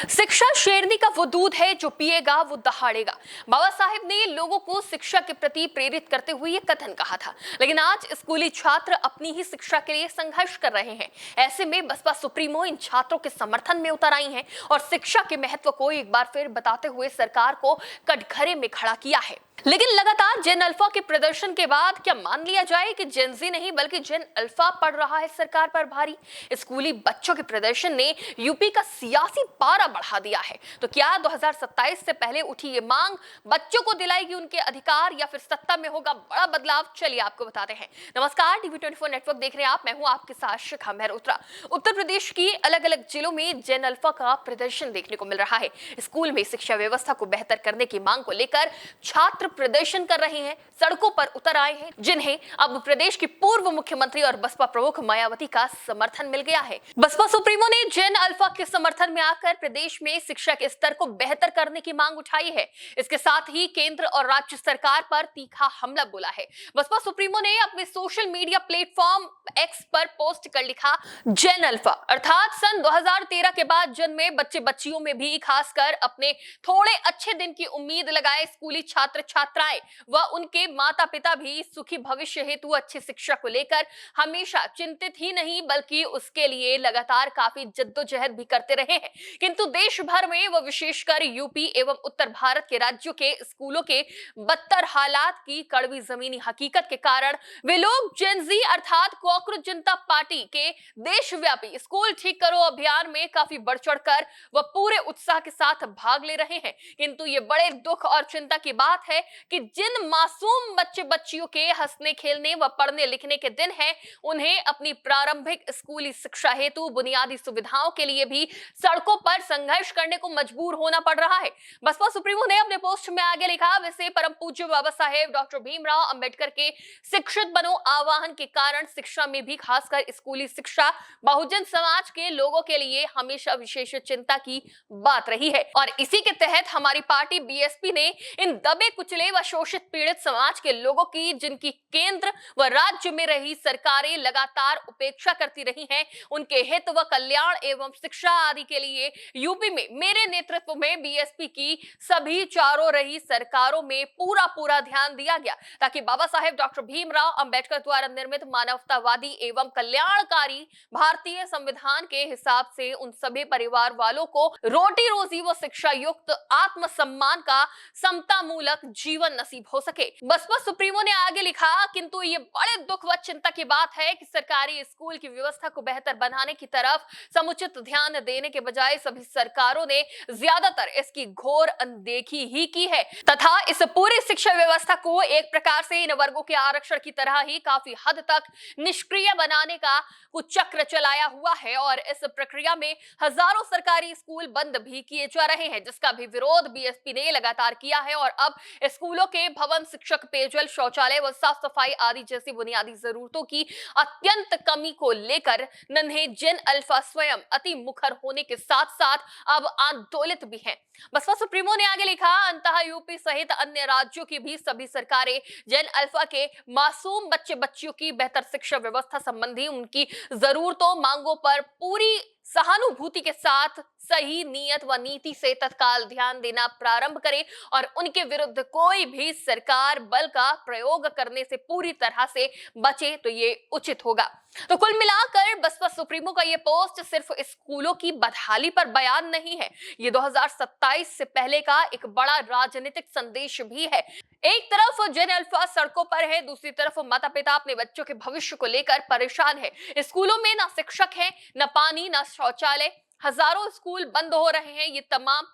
शिक्षा शेरनी का वो दूध है जो पिएगा वो दहाड़ेगा। बाबा साहेब ने लोगों को शिक्षा के प्रति प्रेरित करते हुए ये कथन कहा था, लेकिन आज स्कूली छात्र अपनी ही शिक्षा के लिए संघर्ष कर रहे हैं। ऐसे में बसपा सुप्रीमो इन छात्रों के समर्थन में उतर आई हैं और शिक्षा के महत्व को एक बार फिर बताते हुए सरकार को कटघरे में खड़ा किया है। लेकिन लगातार जेन अल्फा के प्रदर्शन के बाद क्या मान लिया जाए कि जेन जी नहीं बल्कि जेन अल्फा पड़ रहा है सरकार पर भारी? स्कूली बच्चों के प्रदर्शन ने यूपी का सियासी पारा बढ़ा दिया है। तो क्या 2027 से पहले उठी ये मांग बच्चों को दिलाएगी उनके अधिकार या फिर सत्ता में होगा बड़ा बदलाव? चलिए आपको बताते हैं। नमस्कार, टीवी 24 नेटवर्क देख रहे हैं आप। मैं हूं आपके साथ शिखा मेहरोत्रा। उत्तर प्रदेश की अलग अलग जिलों में जेन अल्फा का प्रदर्शन देखने को मिल रहा है। स्कूल में शिक्षा व्यवस्था को बेहतर करने की मांग को लेकर छात्र प्रदर्शन कर रहे हैं, सड़कों पर उतर आए हैं, जिन्हें अब प्रदेश की पूर्व मुख्यमंत्री और बसपा प्रमुख मायावती का समर्थन मिल गया है। बसपा सुप्रीमो ने जेन अल्फा के समर्थन में आकर प्रदेश में शिक्षा के स्तर को बेहतर करने की मांग उठाई है। इसके साथ ही केंद्र और राज्य सरकार पर तीखा हमला बोला है। बसपा सुप्रीमो ने अपने सोशल मीडिया प्लेटफॉर्म एक्स पर पोस्ट कर लिखा, जेन अल्फा अर्थात सन 2013 के बाद जन्मे बच्चे बच्चियों में भी खासकर अपने थोड़े अच्छे दिन की उम्मीद लगाए स्कूली छात्र छात्राएं व उनके माता पिता भी सुखी भविष्य हेतु अच्छी शिक्षा को लेकर हमेशा चिंतित ही नहीं बल्कि उसके लिए लगातार काफी जद्दोजहद भी करते रहे हैं। किंतु देश भर में व विशेषकर यूपी एवं उत्तर भारत के राज्यों के स्कूलों के बदतर हालात की कड़वी जमीनी हकीकत के कारण वे लोग जेन जी अर्थात कॉकरोच जनता पार्टी के देशव्यापी स्कूल ठीक करो अभियान में काफी बढ़ चढ़कर व पूरे उत्साह के साथ भाग ले रहे हैं। किंतु ये बड़े दुख और चिंता की बात है कि जिन मासूम बच्चे बच्चियों के हंसने खेलने व पढ़ने लिखने के दिन हैं, उन्हें अपनी प्रारंभिक स्कूली शिक्षा हेतु बुनियादी सुविधाओं के लिए भी सड़कों पर संघर्ष करने को मजबूर होना पड़ रहा है। बसपा सुप्रीमो ने अपने पोस्ट में आगे लिखा, वैसे परम पूज्य बाबा साहेब डॉक्टर भीमराव अंबेडकर के शिक्षित बनो आह्वान के कारण शिक्षा में भी खासकर स्कूली शिक्षा बहुजन समाज के लोगों के लिए हमेशा विशेष चिंता की बात रही है और इसी के तहत हमारी पार्टी बीएसपी ने इन दबे कुचले व शोषित पीड़ित समाज के लोगों की जिनकी केंद्र व राज्य में रही सरकारें लगातार उपेक्षा करती रही हैं, उनके हित व कल्याण एवं शिक्षा आदि के लिए यूपी में मेरे नेतृत्व में बीएसपी की सभी चारों रही सरकारों में पूरा ध्यान दिया गया ताकि बाबा साहेब डॉक्टर भीमराव अंबेडकर द्वारा निर्मित मानवतावादी एवं कल्याणकारी भारतीय संविधान के हिसाब से उन सभी परिवार वालों को रोटी रोजी व शिक्षा युक्त आत्मसम्मान का समता मूलक जीवन नसीब हो सके। बसपा सुप्रीमो ने आगे लिखा, किंतु ये बड़े दुख व चिंता की बात है कि सरकारी स्कूल की व्यवस्था को बेहतर बनाने की तरफ समुचित ध्यान देने के बजाय सभी सरकारों ने ज्यादातर इसकी घोर अनदेखी ही की है तथा इस पूरी शिक्षा व्यवस्था को एक प्रकार से इन वर्गों के आरक्षण की तरह ही काफी हद तक निष्क्रिय बनाने का कुछ चक्र चलाया हुआ है और इस प्रक्रिया में हजारों सरकारी स्कूल बंद भी किए जा रहे हैं, जिसका भी विरोध बीएसपी ने लगातार किया है और अब स्कूलों के भवन, शिक्षक, पेयजल, शौचालय व साफ सफाई आदि जैसी बुनियादी जरूरतों की अत्यंत कमी को लेकर नन्हे जेन अल्फा स्वयं अति मुखर होने के साथ साथ अब आंदोलित भी हैं। बसपा सुप्रीमो ने आगे लिखा, अंतः यूपी सहित अन्य राज्यों की भी सभी सरकारें जेन अल्फा के मासूम बच्चे बच्चियों की बेहतर शिक्षा व्यवस्था संबंधी उनकी जरूरतों मांगों पर पूरी सहानुभूति के साथ सही नियत व नीति से तत्काल ध्यान देना प्रारंभ करें और उनके विरुद्ध कोई भी सरकार बल का प्रयोग करने से पूरी तरह से बचे तो ये उचित होगा। तो कुल मिलाकर बसपा सुप्रीमो का ये पोस्ट सिर्फ स्कूलों की बदहाली पर बयान नहीं है, ये 2027 से पहले का एक बड़ा राजनीतिक संदेश भी है। एक तरफ जेन अल्फा सड़कों पर है, दूसरी तरफ माता पिता अपने बच्चों के भविष्य को लेकर परेशान है। स्कूलों में ना शिक्षक है, न पानी, न शौचालय, हजारों स्कूल बंद हो रहे हैं। ये तमाम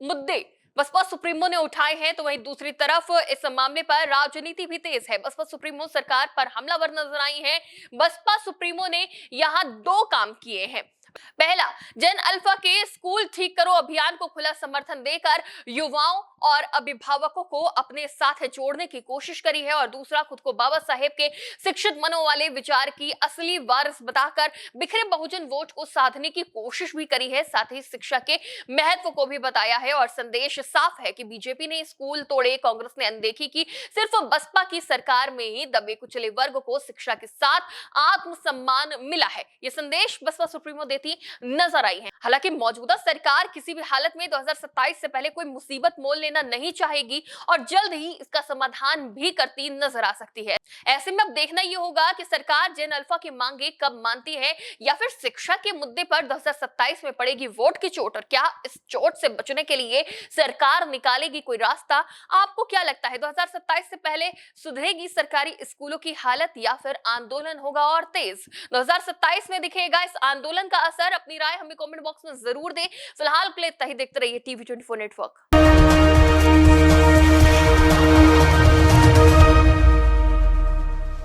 मुद्दे बसपा सुप्रीमो ने उठाए हैं, तो वहीं दूसरी तरफ इस मामले पर राजनीति भी तेज है। बसपा सुप्रीमो सरकार पर हमलावर नजर आई है। बसपा सुप्रीमो ने यहां दो काम किए हैं। पहला, जेन अल्फा के स्कूल ठीक करो अभियान को खुला समर्थन देकर युवाओं और अभिभावकों को अपने साथ जोड़ने की कोशिश करी है और दूसरा, खुद को बाबा साहेब के शिक्षित मनों वाले विचार की असली वारिस बताकर बिखरे बहुजन वोट को साधने की कोशिश भी करी है। साथ ही शिक्षा के महत्व को भी बताया है और संदेश साफ है कि बीजेपी ने स्कूल तोड़े, कांग्रेस ने अनदेखी की, सिर्फ बसपा की सरकार में ही दबे कुचले वर्ग को शिक्षा के साथ आत्मसम्मान मिला है। ये संदेश बसपा सुप्रीमो देते देती नजर आई है। हालांकि मौजूदा सरकार किसी भी हालत में 2027 से पहले कोई मुसीबत मोल लेना नहीं चाहेगी और जल्द ही इसका समाधान भी करती नजर आ सकती है। ऐसे में अब देखना यह होगा कि सरकार जेन अल्फा की मांगे कब मानती है या फिर शिक्षा के मुद्दे पर 2027 में पड़ेगी वोट की चोट, और क्या इस चोट से बचने के लिए सरकार निकालेगी कोई रास्ता। आपको क्या लगता है, 2027 से पहले सुधरेगी सरकारी स्कूलों की हालत या फिर आंदोलन होगा और तेज? 2027 में दिखेगा इस आंदोलन का असर? अपनी राय हमें कमेंट बॉक्स में जरूर दें। फिलहाल के लिए इतना ही, देखते रहिए टीवी 24 नेटवर्क।